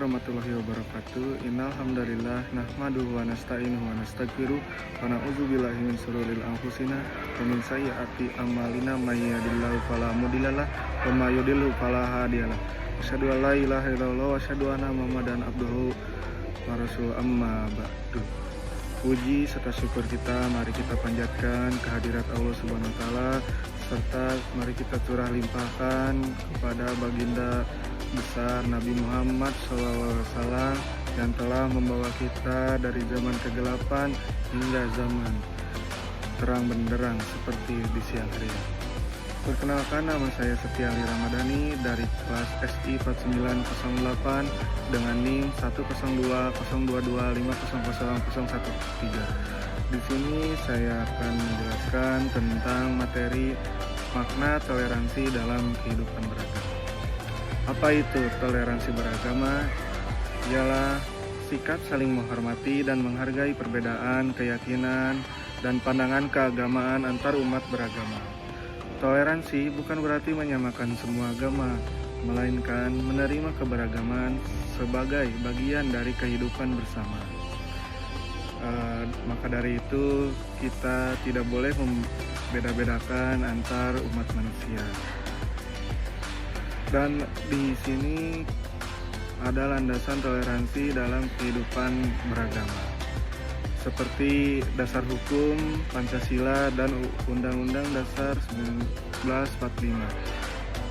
warahmatullahi wabarakatuh. Innal hamdalillah nahmaduhu wa nasta'inuhu wa nastaghfiruh wa na'udzubillahi min shururil anfusina wa min sayyiati a'malina may yahdihillahu fala mudhillalah wa may yudhlil fala hadiyalah. Asyhadu an la ilaha illallah wa asyhadu anna Muhammadan abduhu wa rasuluh, amma ba'du. Puji serta syukur kita mari kita panjatkan kehadirat Allah Subhanahu wa taala, serta mari kita curah limpahkan kepada baginda besar Nabi Muhammad SAW yang telah membawa kita dari zaman kegelapan hingga zaman terang benderang seperti di siang hari. Perkenalkan, nama saya Setia Ali Ramadhani dari kelas SI 4908 dengan NIM 1022022500013. Di sini saya akan menjelaskan tentang materi makna toleransi dalam kehidupan beragama. Apa itu toleransi beragama? Ialah sikap saling menghormati dan menghargai perbedaan keyakinan dan pandangan keagamaan antar umat beragama. Toleransi bukan berarti menyamakan semua agama, melainkan menerima keberagaman sebagai bagian dari kehidupan bersama. Maka dari itu kita tidak boleh membeda-bedakan antar umat manusia. Dan di sini ada landasan toleransi dalam kehidupan beragama, seperti dasar hukum Pancasila dan Undang-Undang Dasar 1945,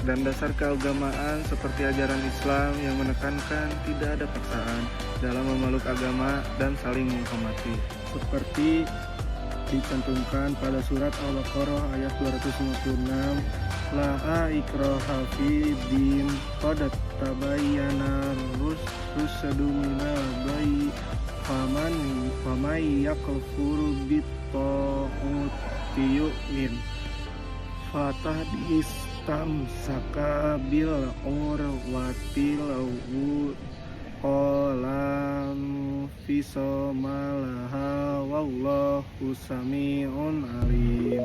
dan dasar keagamaan seperti ajaran Islam yang menekankan tidak ada paksaan dalam memeluk agama dan saling menghormati, seperti dicantumkan pada surat Al-Baqarah ayat 256, La ikraha fi din qad tabayyana rusydu minal ghayy faman yakfur bit-taghuti yu'min fatahstamsaka bil urwatil qalam fisomalaha wallahu sami'un alim,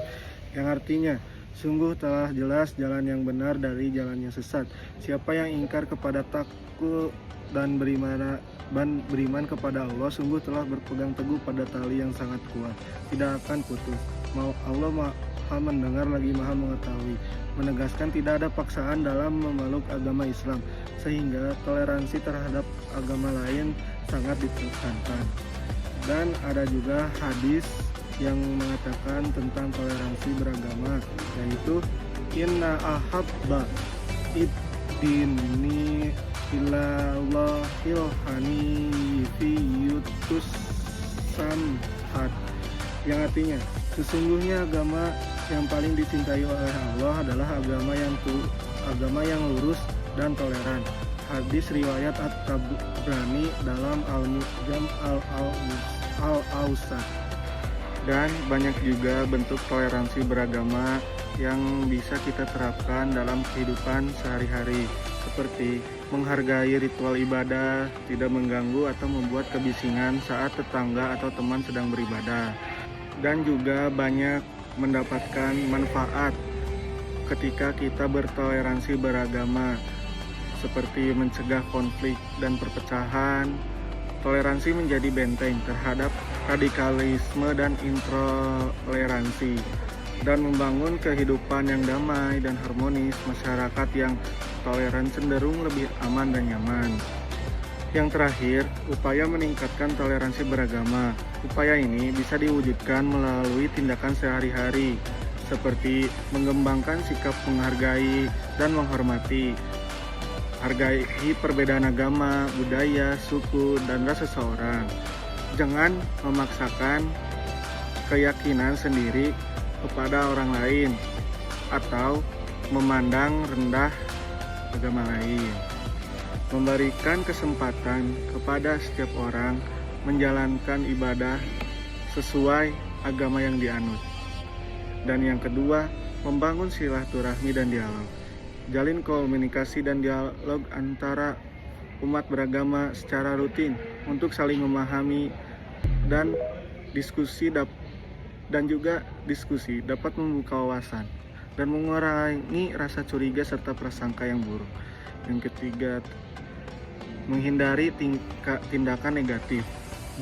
yang artinya sungguh telah jelas jalan yang benar dari jalan yang sesat. Siapa yang ingkar kepada takut dan beriman kepada Allah, sungguh telah berpegang teguh pada tali yang sangat kuat, tidak akan putus. Allah Maha mendengar lagi Maha mengetahui. Menegaskan tidak ada paksaan dalam memeluk agama Islam, sehingga toleransi terhadap agama lain sangat ditekankan. Dan ada juga hadis yang mengatakan tentang toleransi beragama, yaitu inna ahabba iddini ilallahil hanifiyutus samhat, yang artinya sesungguhnya agama yang paling dicintai oleh Allah adalah agama yang lurus dan toleran. Hadis riwayat At-Tabrani dalam Al-Mu'jam Al-Awsat. Dan banyak juga bentuk toleransi beragama yang bisa kita terapkan dalam kehidupan sehari-hari, seperti menghargai ritual ibadah, tidak mengganggu atau membuat kebisingan saat tetangga atau teman sedang beribadah, dan juga banyak mendapatkan manfaat ketika kita bertoleransi beragama, seperti mencegah konflik dan perpecahan. Toleransi menjadi benteng terhadap radikalisme dan intoleransi, dan membangun kehidupan yang damai dan harmonis. Masyarakat yang toleran cenderung lebih aman dan nyaman. Yang terakhir, upaya meningkatkan toleransi beragama. Upaya ini bisa diwujudkan melalui tindakan sehari-hari, seperti mengembangkan sikap menghargai dan menghormati. Hargai perbedaan agama, budaya, suku, dan ras seseorang. Jangan memaksakan keyakinan sendiri kepada orang lain atau memandang rendah agama lain. Memberikan kesempatan kepada setiap orang menjalankan ibadah sesuai agama yang dianut. Dan yang kedua, membangun silaturahmi dan dialog. Jalin komunikasi dan dialog antara umat beragama secara rutin untuk saling memahami, dan diskusi dapat membuka wawasan dan mengurangi rasa curiga serta prasangka yang buruk. Yang ketiga, menghindari tindakan negatif,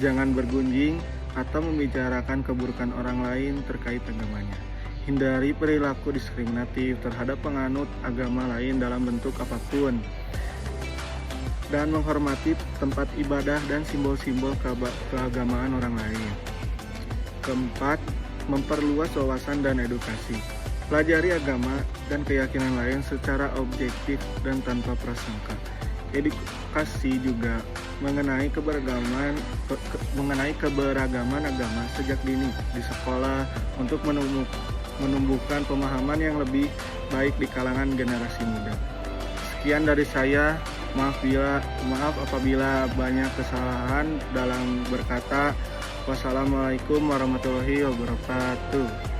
jangan bergunjing atau membicarakan keburukan orang lain terkait agamanya. Hindari perilaku diskriminatif terhadap penganut agama lain dalam bentuk apapun, dan menghormati tempat ibadah dan simbol-simbol keagamaan orang lain. Keempat, memperluas wawasan dan edukasi. Pelajari agama dan keyakinan lain secara objektif dan tanpa prasangka. Edukasi juga mengenai keberagaman agama sejak dini di sekolah untuk menumbuhkan pemahaman yang lebih baik di kalangan generasi muda. Sekian dari saya. Maaf apabila banyak kesalahan dalam berkata. Wassalamualaikum warahmatullahi wabarakatuh.